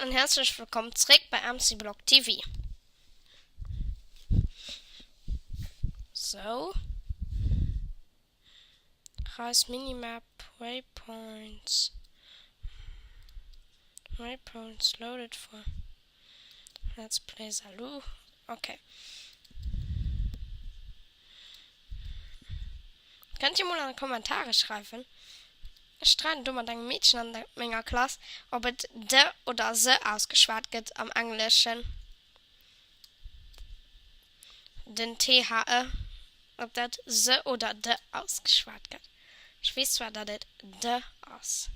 und herzlich willkommen zurück bei MC Block TV. So. Heißt Minimap, Waypoints. Waypoints loaded for Let's Play Salou. Okay. Könnt ihr mal in die Kommentare schreiben? Streiten dummer dein Mädchen an meiner Klasse, ob es de oder se ausgeschwart wird am Englischen. Den THE, ob das se oder de ausgeschwart wird. Ich weiß zwar, dass das de aus.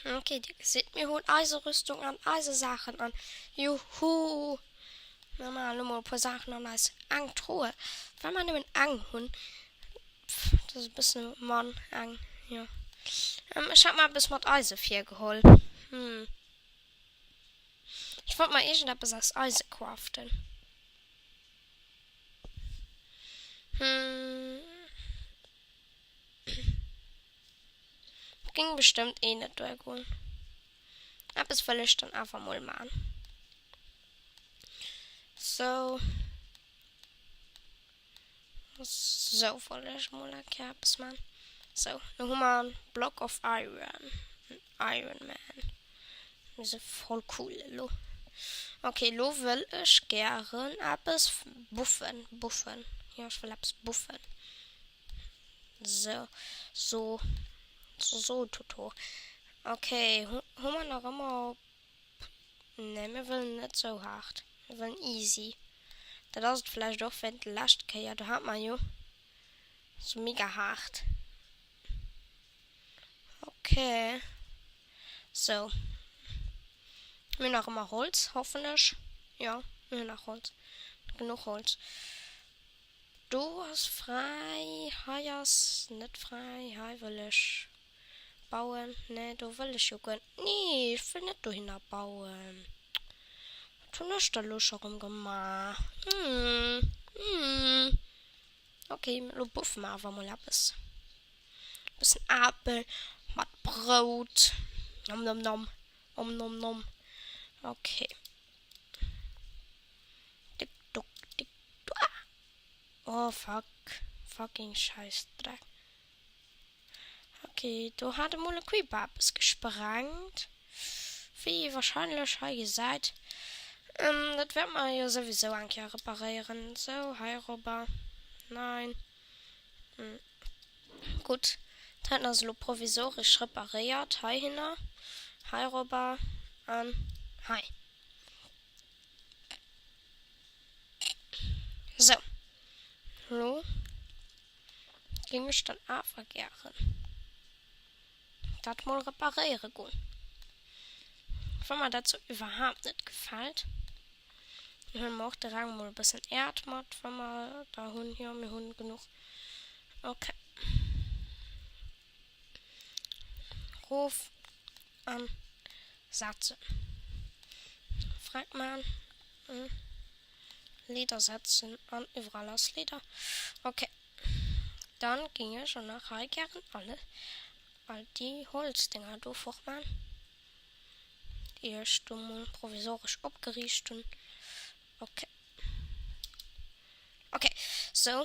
Okay, die seht mir holt Eisenrüstung an, Eisensachen an. Juhu! Normal, nur mal ein paar Sachen an als Angtruhe. Wenn man einen Ang hun, das ist ein bisschen Mann, Ang, ja. Ich hab mal bis mit Eisen 4 geholt. Ich wollte mal irgendetwas aus Eisen craften. Ging bestimmt eh nicht durchholen. Aber es will ich dann einfach mal machen. So. So will ich mal erkennen, man. So, dann haben wir einen Block of Iron. Iron Man. Das ist voll cool, lo. Okay, lo will ich gern etwas buffen. Ja, ich will etwas buffen. So, Toto. Okay, haben wir noch immer... Ne, wir wollen nicht so hart. Wir wollen easy. Das ist vielleicht doch, wenn die Last geht. Ja, da hat man ja so mega hart. Okay. So. Wir noch immer Holz, hoffentlich. Ja, wir noch Holz. Genug Holz. Du hast frei. Hai hast nicht frei. Hai will ich bauen. Ne, du will ich jucken. Nee, ich will nicht dahin bauen. Du hast da Lust rumgemacht. Okay, du buffen wir einfach mal etwas. Bisschen Apfel mit Brot. Nom. Okay. Dick, duck. Oh, fuck. Fucking Scheißdreck. Okay, du hatte mal ein Creeper gesprengt. Wie wahrscheinlich habe ich gesagt. Das wird man ja sowieso eigentlich reparieren. So, hi, Robber. Nein. Gut. Dann hat er so provisorisch repariert. Hi, Hina. Hi, Robber. Hi. So. Hallo. Ging ich dann vergehren. Das mal reparieren gut. Wenn mir dazu überhaupt nicht gefällt. Wir haben auch der Rang mal ein bisschen Erdmod, wenn wir da Hund hier, wir Hund genug. Okay. Ruf an Sätze. Fragt man Leder setzen an überall aus Leder. Okay. Dann ging es schon nach Heikern all die Holzdinger durchmachen. Die erst provisorisch abgerichtet. Okay, so.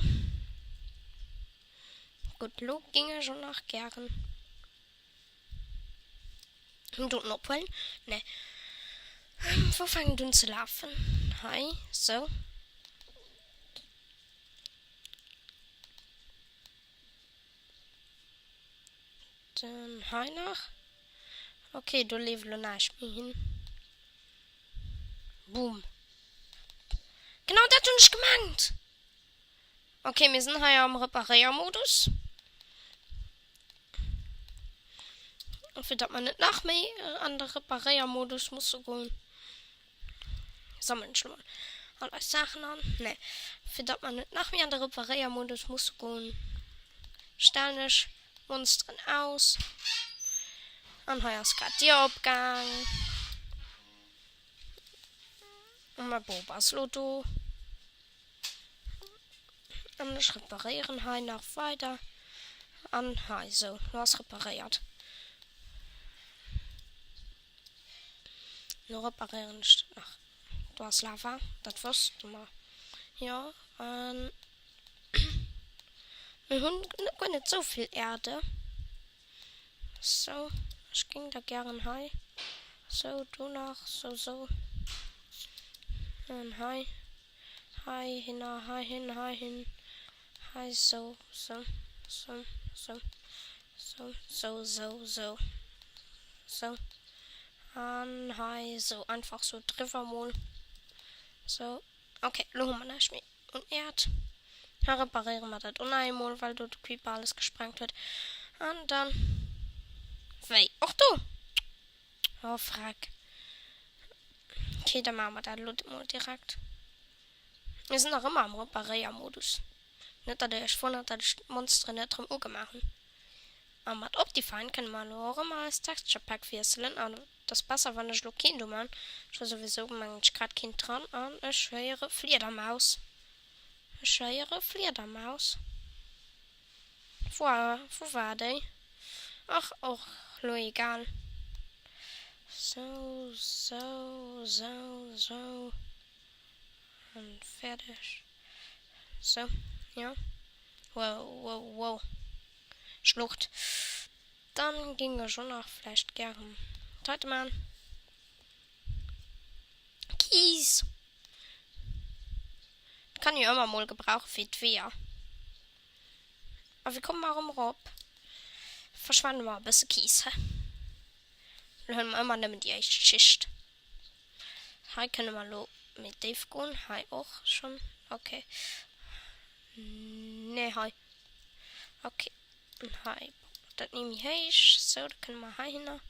Gut, lo ginge schon nach Gern. Du noch wollen? Ne. Wo fangen du zu laufen? Hi, so. Dann hi noch. Okay, du lebst nach mir hin. Boom. Genau das habe ich gemeint. Okay, wir sind hier am Repariermodus. Und für das man nicht nach mir an der Repariermodus muss gehen. Sammeln schon mal alle Sachen an. Ne, für das man nicht nach mir an der Repariermodus muss gehen. Stellen ich Monstern aus. Und hier ist gerade die Abgang. Und mein Bobas Lotto. Und ich reparieren hier noch weiter. Und hier, so, du hast repariert. Nur reparieren. Ach, du hast Lava. Das wirst du mal. Ja, wir haben nicht so viel Erde. So, ich ging da gern hi. So, du noch, so. Und hi. Hi hin, hi hin, hi hin. Hi, so. So. Und hi, so. Einfach so Treffermol. So. Okay, lohen wir nicht mehr. Und Erd. Ja, reparieren wir das uneinmal, weil dort Creeper alles gesprengt wird. Und dann. Wei. Ach du! Oh, frag. Okay, dann machen wir das mal direkt. Wir sind noch immer im Reparier-Modus. Nicht, dass ich wundert, dass ich Monster nicht drum machen. Aber mit Optifine können wir nur immer als Texture Pack wechseln. Und das ist besser, wenn ich Lokin mache. Ich habe sowieso gerade Kind dran. Und ich höre Fledermaus. Wo war die? Ach, auch nur egal. So. Und fertig. So, ja. Wow. Schlucht. Dann ging wir schon noch vielleicht gern. Heute mal. Kies. Kann ich immer mal gebrauchen für die. Aber wir kommen mal rum. Verschwanden wir ein bisschen Kies. Dann hören wir immer nicht die echte Schicht. Hier können wir mit Dave gehen. Hier auch schon. Okay. Nee, hi. Okay. Hi. Das nehme ich heisch. So, da können wir hier hin.